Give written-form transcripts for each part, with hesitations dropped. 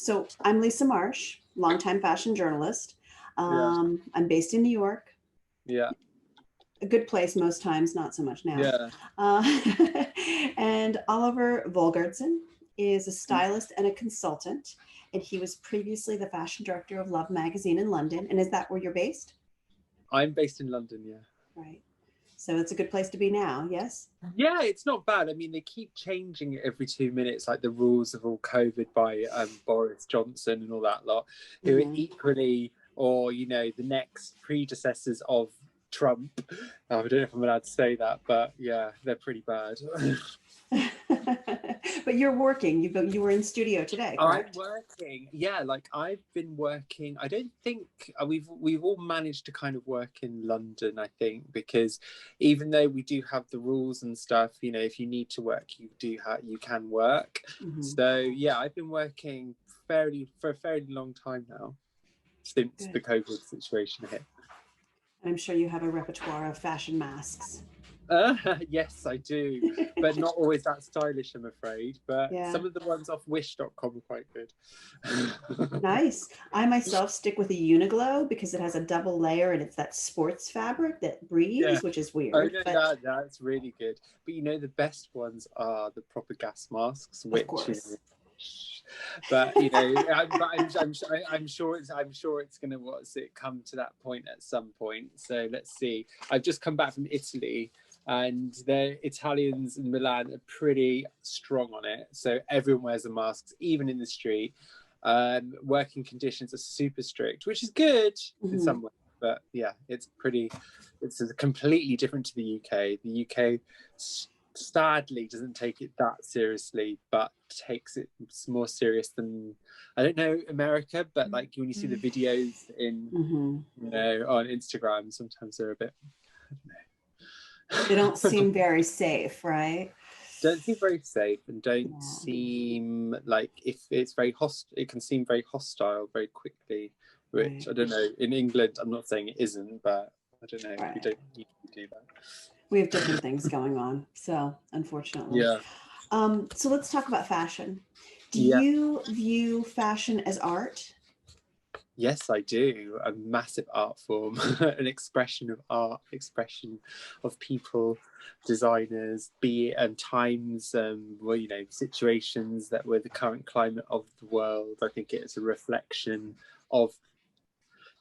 So I'm Lisa Marsh, longtime fashion journalist. Yeah. I'm based in New York, Yeah. a good place most times, not so much now. Yeah. Uh, and Oliver Volquardsen is a stylist and a consultant, and he was previously the fashion director of Love magazine in London. And is that where you're based? I'm based in London, yeah. Right. So it's a good place to be now, yes? Yeah, it's not bad. I mean, they keep changing it every 2 minutes, like the rules of all COVID by Boris Johnson and all that lot, who are equally, or, you know, the next predecessors of Trump. I don't know if I'm allowed to say that, but yeah, they're pretty bad. But you're working. You were in studio today, correct? I'm working. Yeah, like I've been working. I don't think we've all managed to kind of work in London, I think, because even though we do have the rules and stuff, you know, if you need to work, you can work. So yeah, I've been working for a fairly long time now since the COVID situation hit. I'm sure you have a repertoire of fashion masks. Yes, I do, but not always that stylish, I'm afraid. But some of the ones off Wish.com are quite good. Nice. I myself stick with a Uniglow because it has a double layer and it's that sports fabric that breathes, which is weird. Oh, no, that's really good. But you know, the best ones are the proper gas masks, which of course. But you know, I'm sure it's going to come to that point at some point. So let's see. I've just come back from Italy, and the Italians in Milan are pretty strong on it. So everyone wears a mask, even in the street. Working conditions are super strict, which is good in some ways. But yeah, it's completely different to the UK. The UK sadly doesn't take it that seriously, but takes it more serious than, I don't know, America, but like when you see the videos in you know, on Instagram, sometimes they're a bit, I don't know. They don't seem very safe, right? Don't seem very safe, and don't seem like, if it's very it can seem very hostile very quickly, which I don't know, in England, I'm not saying it isn't, but I don't know, we don't need to do that. We have different things going on, so unfortunately. So let's talk about fashion. Do you view fashion as art? Yes, I do. A massive art form, an expression of art, expression of people, designers, be it times, well, you know, situations that were the current climate of the world. I think it is a reflection of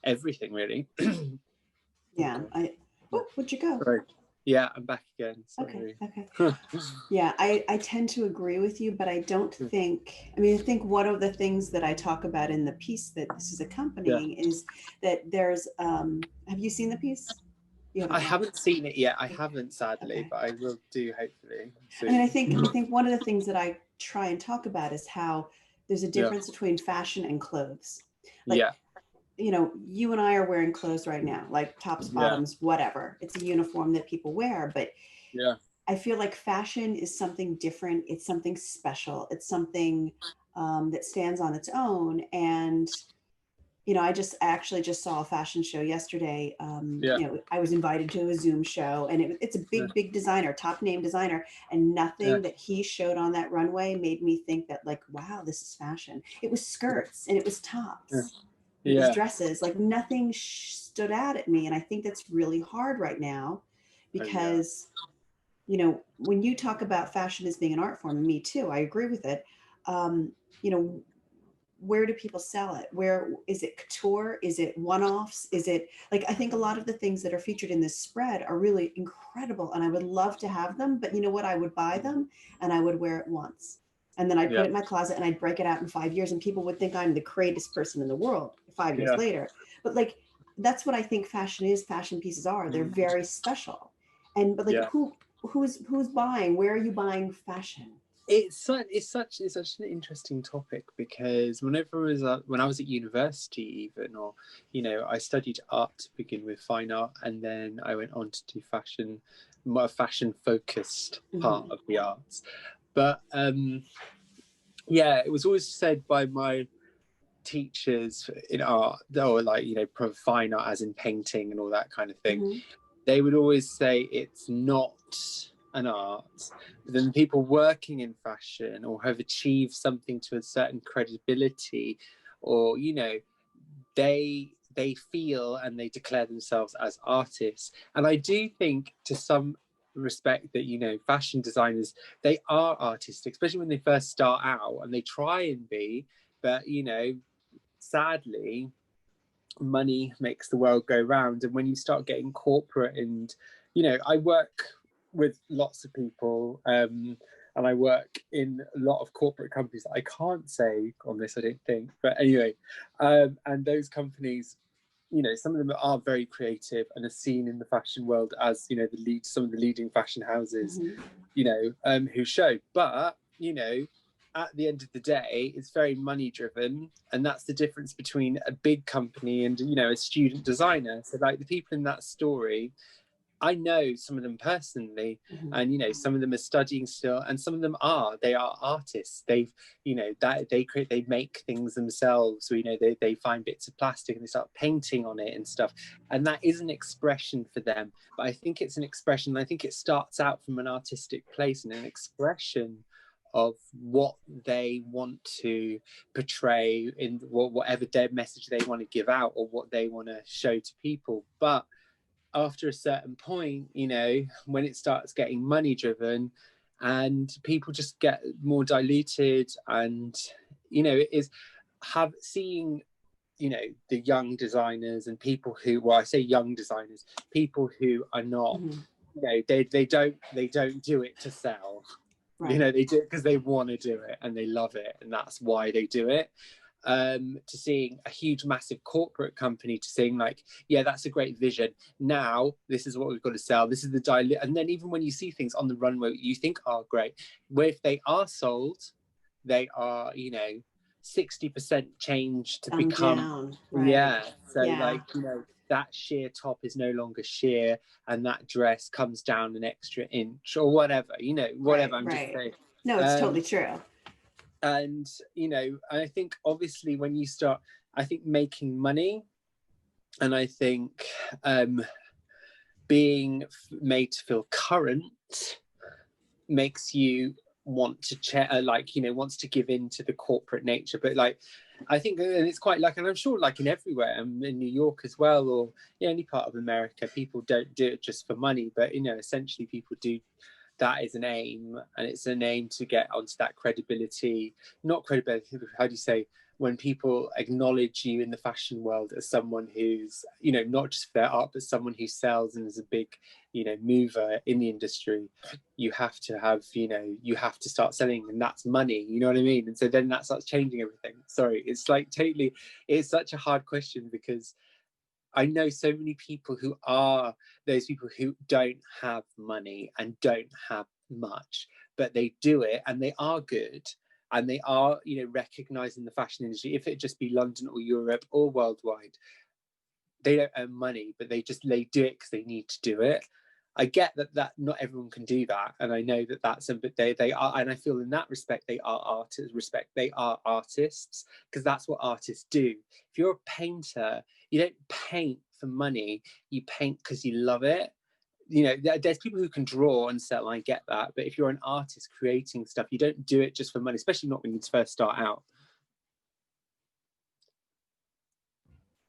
everything, really. Where'd you go? Right. Yeah, I'm back again. Sorry. Okay. Yeah, I tend to agree with you, but I don't think, I think one of the things that I talk about in the piece that this is accompanying is that there's, have you seen the piece? I haven't seen it yet. I haven't, sadly, but I will do, hopefully. I mean, I think one of the things that I try and talk about is how there's a difference between fashion and clothes. Like, you know, you and I are wearing clothes right now, like tops, bottoms, whatever. It's a uniform that people wear, but I feel like fashion is something different. It's something special. It's something that stands on its own. And, you know, I actually just saw a fashion show yesterday. You know, I was invited to a Zoom show, and it's a big designer, top name designer, and nothing that he showed on that runway made me think that, like, wow, this is fashion. It was skirts and it was tops. It was dresses, like nothing stood out at me. And I think that's really hard right now because, you know, when you talk about fashion as being an art form, me too, I agree with it. You know, where do people sell it? Where is it couture? Is it one-offs? Is it like, I think a lot of the things that are featured in this spread are really incredible and I would love to have them, but you know what? I would buy them and I would wear it once. And then I'd put it in my closet and I'd break it out in 5 years and people would think I'm the greatest person in the world 5 years later. But like, that's what I think fashion is. Fashion pieces are, they're very special. And, but like, who's buying? Where are you buying fashion? It's such an interesting topic, because when I was at university, even, or, you know, I studied art to begin with, fine art, and then I went on to do fashion, more fashion focused part of the arts. But it was always said by my teachers in art, or like, you know, fine art as in painting and all that kind of thing, they would always say it's not an art, but then people working in fashion or have achieved something to a certain credibility, or, you know, they feel and they declare themselves as artists. And I do think to some respect that, you know, fashion designers, they are artistic, especially when they first start out, and they try and be, but, you know, sadly, money makes the world go round. And when you start getting corporate, and, you know, I work with lots of people, and I work in a lot of corporate companies that I can't say on this, I don't think, but anyway, and those companies, you know, some of them are very creative and are seen in the fashion world as, you know, some of the leading fashion houses, you know, who show. But, you know, at the end of the day, it's very money driven, and that's the difference between a big company and, you know, a student designer. So, like, the people in that story, I know some of them personally, and, you know, some of them are studying still, and some of them they are artists. They've, you know, that they make things themselves. So, you know, they find bits of plastic and they start painting on it and stuff, and that is an expression for them. But I think it's an expression. I think it starts out from an artistic place and an expression of what they want to portray in whatever their message they want to give out, or what they want to show to people. But after a certain point, you know, when it starts getting money driven, and people just get more diluted, and, you know, it is seeing, you know, the young designers and people who, well, I say young designers, people who are not, you know, they don't do it to sell. Right. You know, they do it because they want to do it and they love it, and that's why they do it. To seeing a huge, massive corporate company to saying, like, yeah, that's a great vision. Now, this is what we've got to sell. This is the dilute. And then even when you see things on the runway you think are great, where if they are sold, they are, you know, 60% change to become down, right. Yeah. So, like, you know, that sheer top is no longer sheer, and that dress comes down an extra inch or whatever, you know, whatever. I'm just saying. No, it's totally true. And, you know, I think obviously when you start, I think making money, and I think being made to feel current makes you want to like, you know, wants to give in to the corporate nature. But, like, I think, and it's quite like, and I'm sure like in everywhere, in New York as well, or, you know, any part of America, people don't do it just for money, but, you know, essentially people do. That is an aim, and it's an aim to get onto that credibility, not credibility, how do you say, when people acknowledge you in the fashion world as someone who's, you know, not just for their art, but someone who sells and is a big, you know, mover in the industry. You have to have, you know, you have to start selling, and that's money, you know what I mean? And so then that starts changing everything. Sorry, it's like totally, it's such a hard question, because I know so many people who are those people who don't have money and don't have much, but they do it and they are good, and they are, you know, recognized in the fashion industry. If it just be London or Europe or worldwide, they don't earn money, but they do it because they need to do it. I get that not everyone can do that, and I know that's, but they are, and I feel in that respect they are artists, because that's what artists do. If you're a painter, you don't paint for money, you paint because you love it. You know, there's people who can draw and sell, and I get that, but if you're an artist creating stuff, you don't do it just for money, especially not when you first start out.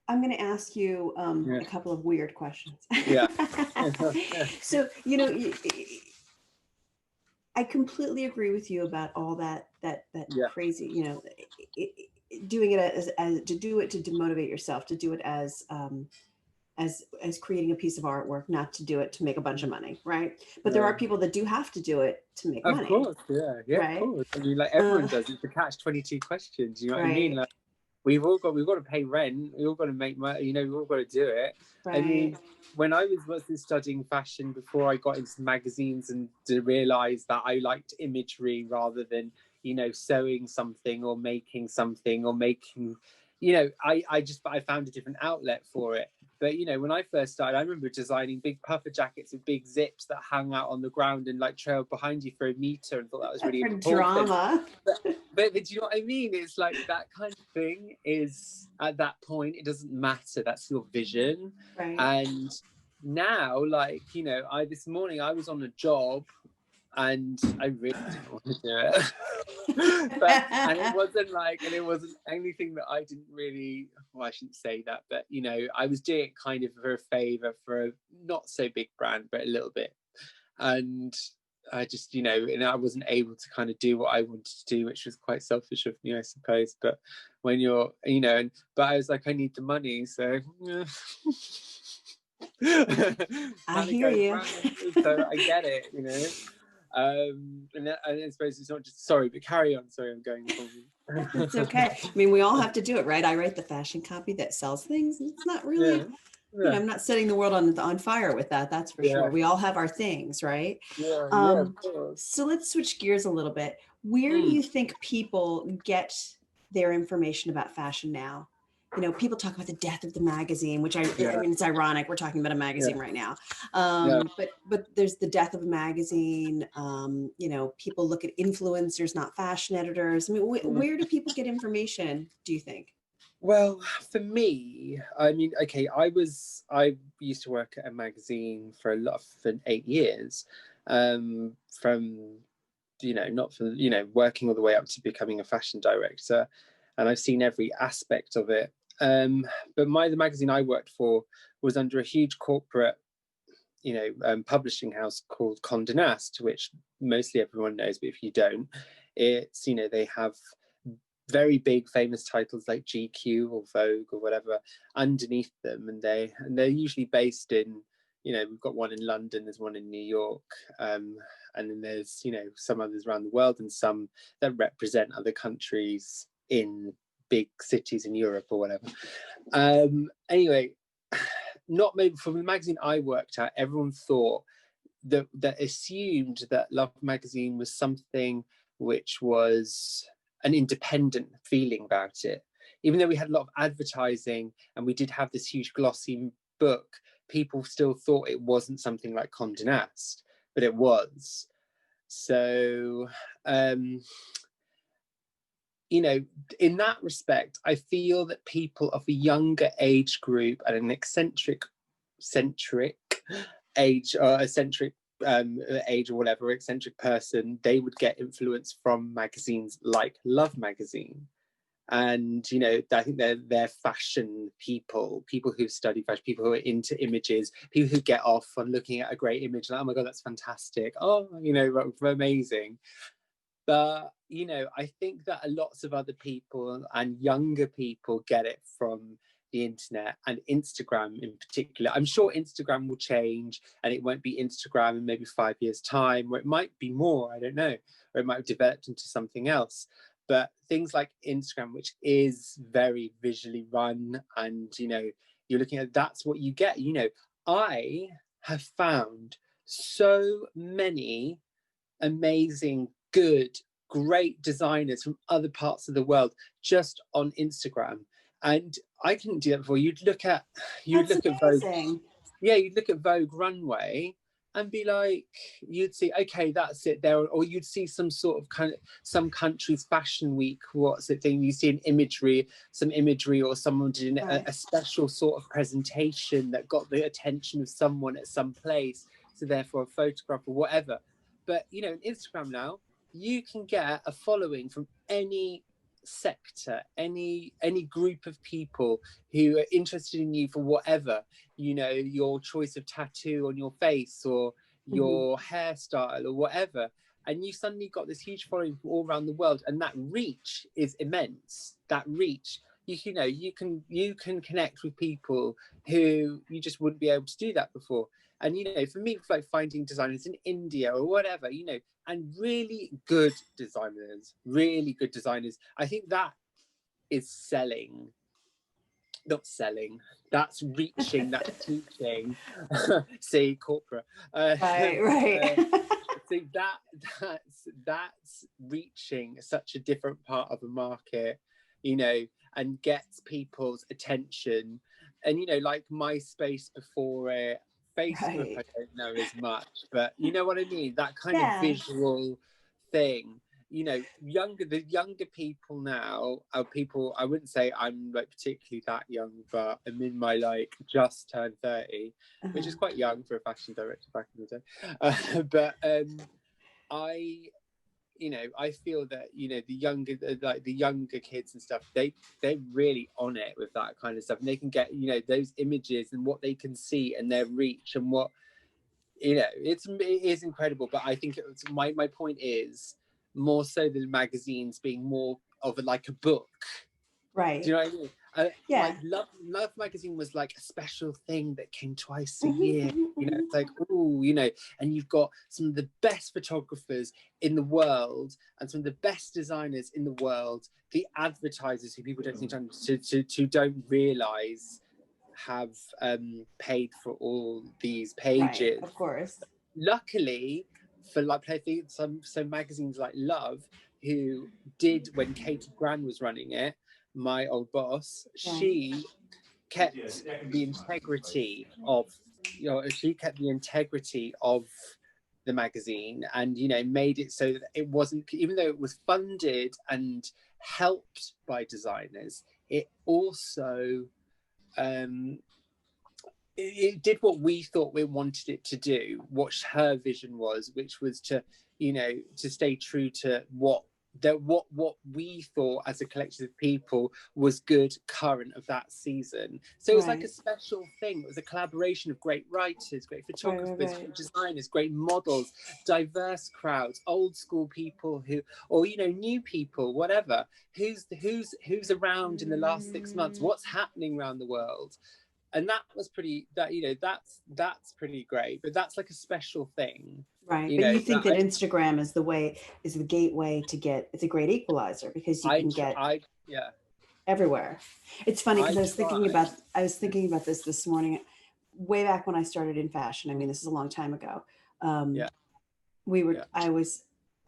I'm going to ask you a couple of weird questions. Yeah. So, you know, I completely agree with you about all that crazy, you know, doing it as to do it to demotivate yourself, to do it as creating a piece of artwork, not to do it to make a bunch of money, right? But there are people that do have to do it to make money. Of course, yeah, right? Of course. I mean, like, everyone does. It's the catch-22 questions. You know what I mean? Like, we've got to pay rent. We've all got to make money. You know, we've all got to do it. Right. I mean, when I was studying fashion, before I got into magazines and to realize that I liked imagery rather than, you know, sewing something or making something or making, you know, I found a different outlet for it. But, you know, when I first started, I remember designing big puffer jackets with big zips that hung out on the ground and, like, trailed behind you for a meter, and thought that was really important. Drama. But do you know what I mean? It's like that kind of thing is, at that point, it doesn't matter. That's your vision. Right. And now, like, you know, this morning I was on a job and I really didn't want to do it. And it wasn't anything that I didn't really, well, I shouldn't say that, but you know, I was doing it kind of for a favor for a not so big brand, but a little bit. And I just, you know, and I wasn't able to kind of do what I wanted to do, which was quite selfish of me, I suppose. But when you're, you know, but I was like, I need the money, so yeah. I hear you. So I get it, you know. And I suppose it's not just, sorry, but carry on. Sorry, I'm going on. It's okay. I mean, we all have to do it, right? I write the fashion copy that sells things. It's not really, you know, I'm not setting the world on fire with that. That's for sure. We all have our things, right? Of course. So let's switch gears a little bit. Where do you think people get their information about fashion now? You know, people talk about the death of the magazine, which I mean, it's ironic. We're talking about a magazine right now. But there's the death of a magazine. You know, people look at influencers, not fashion editors. I mean, where do people get information, do you think? Well, for me, I mean, okay, I used to work at a magazine for 8 years, from, you know, not for, you know, working all the way up to becoming a fashion director. And I've seen every aspect of it. But the magazine I worked for was under a huge corporate, you know, publishing house called Condé Nast, which mostly everyone knows, but if you don't, it's, you know, they have very big famous titles like GQ or Vogue or whatever underneath them, and they're usually based in, you know, we've got one in London, there's one in New York, and then there's, you know, some others around the world, and some that represent other countries in big cities in Europe or whatever. Anyway, not maybe for the magazine I worked at, everyone thought that assumed that Love magazine was something which was an independent feeling about it. Even though we had a lot of advertising and we did have this huge glossy book, people still thought it wasn't something like Condé Nast, but it was. So, you know, in that respect, I feel that people of a younger age group and an eccentric age, or eccentric age or whatever, eccentric person, they would get influence from magazines like Love magazine. And, you know, I think they're fashion people who study fashion, people who are into images, people who get off on looking at a great image, like, oh my God, that's fantastic. Oh, you know, amazing. But, you know, I think that lots of other people and younger people get it from the internet and Instagram in particular. I'm sure Instagram will change and it won't be Instagram in maybe 5 years' time, or it might be more, I don't know, or it might have developed into something else. But things like Instagram, which is very visually run, and, you know, you're looking at, that's what you get. You know, I have found so many amazing, good, great designers from other parts of the world just on Instagram. And I couldn't do that before. You'd look at Vogue. Yeah, you'd look at Vogue Runway and be like, you'd see, okay, that's it there. Or you'd see some sort of some country's fashion week, what's it thing? You see some imagery, or someone did a special sort of presentation that got the attention of someone at some place. So therefore a photograph or whatever. But, you know, on Instagram now, you can get a following from any sector, any group of people who are interested in you for whatever, you know, your choice of tattoo on your face or your hairstyle or whatever. And you suddenly got this huge following from all around the world. And that reach is immense. That reach, you know, you can connect with people who you just wouldn't be able to do that before. And, you know, for me, it's like finding designers in India or whatever, you know, and really good designers, I think that is selling, not selling, that's reaching, that's teaching. See, corporate. Right. See, that's reaching such a different part of the market, you know, and gets people's attention. And, you know, like MySpace before it, Facebook, I don't know as much, but you know what I mean? That kind of visual thing, you know, the younger people now are people, I wouldn't say I'm like particularly that young, but I'm in my like just turned 30, which is quite young for a fashion director back in the day. But I feel that, the younger kids and stuff, they're really on it with that kind of stuff, and they can get, those images and what they can see and their reach and what, it is incredible. But I think my point is more so than magazines being more of like a book. Right. Do you know what I mean? Yeah. Like Love magazine was like a special thing that came twice a year. It's like, and you've got some of the best photographers in the world and some of the best designers in the world. The advertisers who people don't seem to don't realize have paid for all these pages. Right, of course. Luckily, for like, I think some magazines like Love, who did, when Katie Gran was running it, my old boss, she kept the integrity of, the magazine, and made it so that it wasn't, even though it was funded and helped by designers, it also it did what we thought we wanted it to do, what her vision was, which was to to stay true to what we thought as a collective of people was good current of that season. So it was like a special thing. It was a collaboration of great writers, great photographers, great designers, great models, diverse crowds, old school people or new people, whatever, who's around in the last 6 months, what's happening around the world. And that was that's pretty great, but that's like a special thing. Right. But you think that Instagram is the gateway to get, it's a great equalizer, because you can get everywhere. It's funny because I was thinking about this morning, way back when I started in fashion. I mean, this is a long time ago.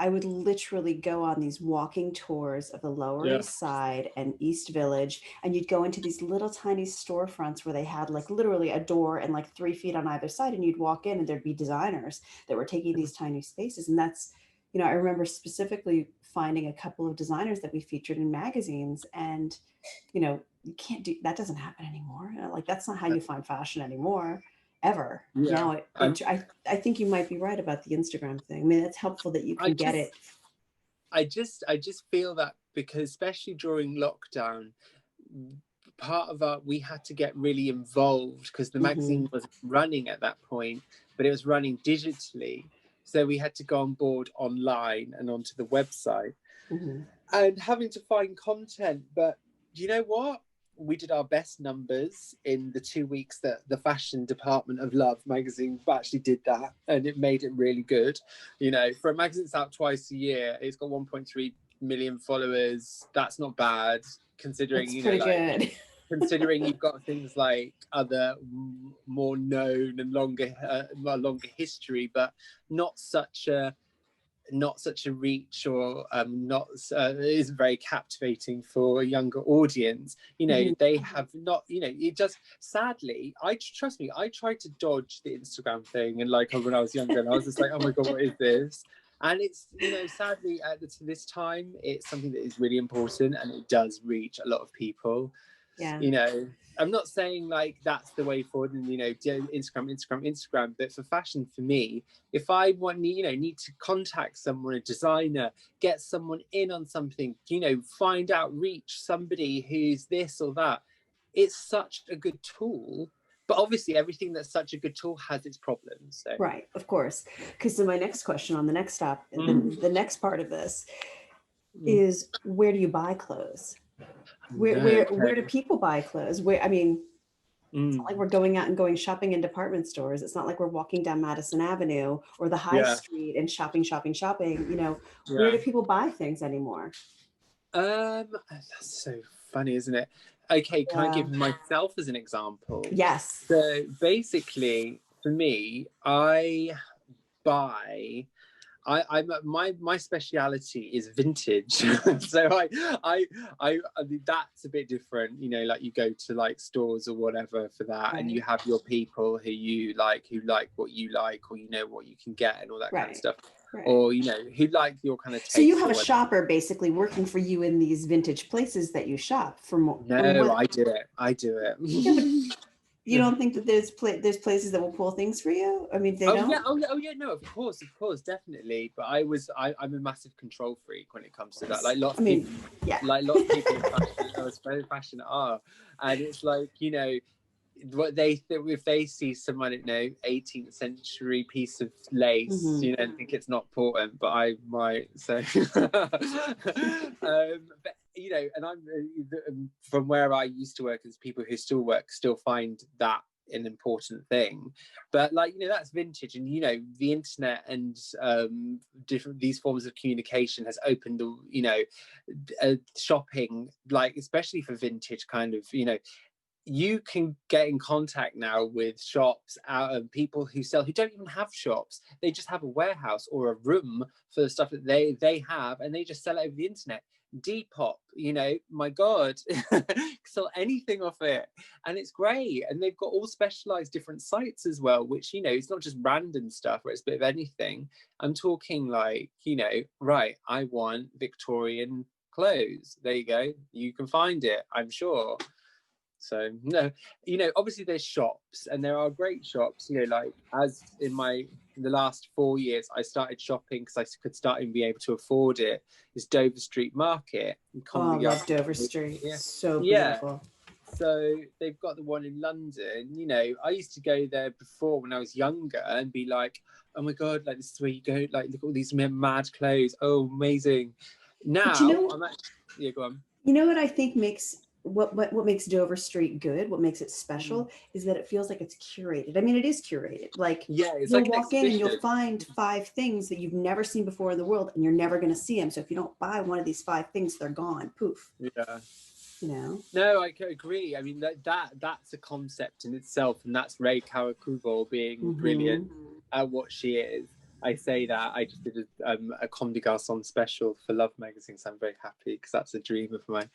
I would literally go on these walking tours of the Lower East Side and East Village, and you'd go into these little tiny storefronts where they had like literally a door and like 3 feet on either side, and you'd walk in and there'd be designers that were taking these tiny spaces. And that's, I remember specifically finding a couple of designers that we featured in magazines, and, you can't do, that doesn't happen anymore. Like, that's not how you find fashion anymore. Ever. Now I think you might be right about the Instagram thing. I mean, it's helpful that you can get it. I just feel that, because especially during lockdown, part of we had to get really involved, because the magazine wasn't running at that point, but it was running digitally. So we had to go on board online and onto the website and having to find content. But you know what? We did our best numbers in the 2 weeks that the fashion department of Love magazine actually did that, and it made it really good. For a magazine that's out twice a year, it's got 1.3 million followers. That's not bad, considering that's pretty good. Considering you've got things like other more known and longer history, but not such a reach, or isn't very captivating for a younger audience. They have not, it just, sadly, I tried to dodge the Instagram thing, and like when I was younger, and I was just like, oh my god, what is this? And it's, sadly to this time, it's something that is really important, and it does reach a lot of people. I'm not saying like that's the way forward, and Instagram, but for fashion, for me, if I need to contact someone, a designer, get someone in on something, find out, reach somebody who's this or that, it's such a good tool. But obviously everything that's such a good tool has its problems. So. Right, of course. Because so my next question on the next stop, the next part of this is, where do you buy clothes? Where do people buy clothes? It's not like we're going out and going shopping in department stores. It's not like we're walking down Madison Avenue or the High Street and shopping. Where do people buy things anymore? That's so funny, isn't it? Okay, can I give myself as an example? Yes. So basically, for me, I buy. My speciality is vintage. So I that's a bit different, like you go to like stores or whatever for that, and you have your people who like what you like, or what you can get and all that kind of stuff. Or who like your kind of taste. So you have a shopper basically working for you in these vintage places that you shop for more. No, I do it. Yeah, You don't think that there's places that will pull things for you? I mean, they don't. Yeah, no, of course, definitely. But I'm a massive control freak when it comes to that. Like lots of people, like lots of people in fashion are, and it's like, you know, what if they see some, I don't know, 18th century piece of lace, you know, think it's not important, but I might. So, but you know, and I'm from where I used to work, as people who still work still find that an important thing. But like, you know, that's vintage, and you know, the internet and different these forms of communication has opened the, you know, shopping, like especially for vintage kind of, you know, you can get in contact now with shops out of people who don't even have shops. They just have a warehouse or a room for the stuff that they have, and they just sell it over the internet. Depop, you know, my God, sell anything off it, and it's great. And they've got all specialized different sites as well, which, you know, it's not just random stuff where it's a bit of anything. I'm talking like, you know, right, I want Victorian clothes. There you go. You can find it, I'm sure. So no, you know, obviously there's shops, and there are great shops, you know, like as in the last 4 years I started shopping because I could start and be able to afford it, is Dover Street Market. Oh, I love Dover Street. Yeah. So beautiful. So they've got the one in London. You know, I used to go there before when I was younger and be like, oh my God, like this is where you go, like look at all these mad clothes. Oh, amazing. Now, you know, yeah, go on. You know what I think makes what makes Dover Street good, what makes it special, is that it feels like it's curated. I mean, it is curated. Like, it's you'll like walk in and you'll find 5 things that you've never seen before in the world, and you're never going to see them. So if you don't buy one of these 5 things, they're gone. Poof. Yeah. You know? No, I agree. I mean, that's a concept in itself, and that's Ray Kawakubo being brilliant at what she is. I say that I just did a Comme des Garçons special for Love magazine, so I'm very happy because that's a dream of mine.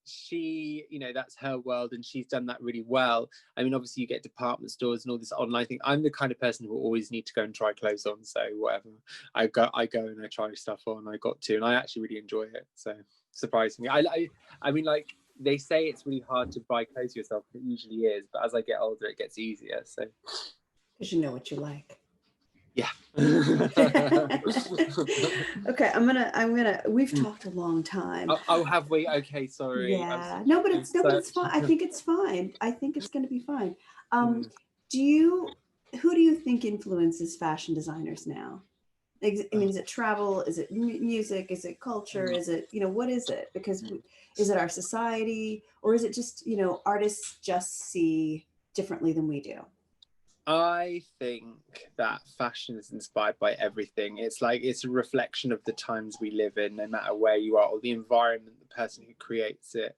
She, you know, that's her world, and she's done that really well. I mean, obviously you get department stores and all this online thing. I'm the kind of person who always need to go and try clothes on, so whatever. I go and I try stuff on. I got to, and I actually really enjoy it. So surprisingly, I mean, like they say it's really hard to buy clothes yourself. It usually is, but as I get older, it gets easier. So. Because you know what you like. Yeah. Okay, I'm gonna. We've talked a long time. Oh, have we? Okay, sorry. Yeah. No, but it's fine. I think it's fine. I think it's going to be fine. Who do you think influences fashion designers now? I mean, is it travel? Is it music? Is it culture? Is it, you know, what is it? Because is it our society, or is it just, you know, artists just see differently than we do? I think that fashion is inspired by everything. It's like it's a reflection of the times we live in, no matter where you are, or the environment the person who creates it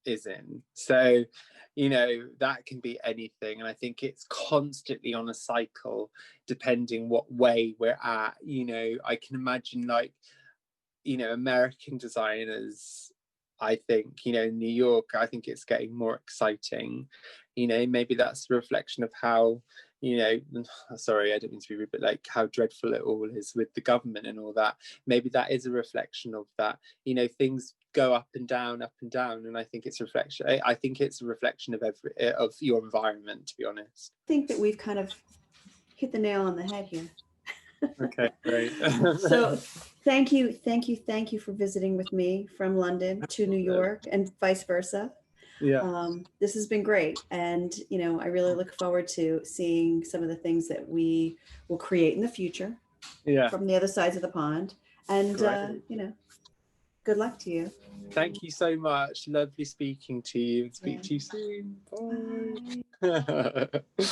is in. So, you know, that can be anything. And I think it's constantly on a cycle, depending what way we're at. You know, I can imagine, like, you know, American designers, I think, you know, in New York, I think it's getting more exciting. You know, maybe that's a reflection of how, you know, sorry, I don't mean to be rude, but like how dreadful it all is with the government and all that. Maybe that is a reflection of that. You know, things go up and down, and I think it's a reflection. I think it's a reflection of your environment, to be honest. I think that we've kind of hit the nail on the head here. Okay, great. So thank you for visiting with me from London to New York and vice versa. Yeah. This has been great, and you know, I really look forward to seeing some of the things that we will create in the future. Yeah. From the other sides of the pond, and you know, good luck to you. Thank you so much. Lovely speaking to you. Speak to you soon. Bye. Bye.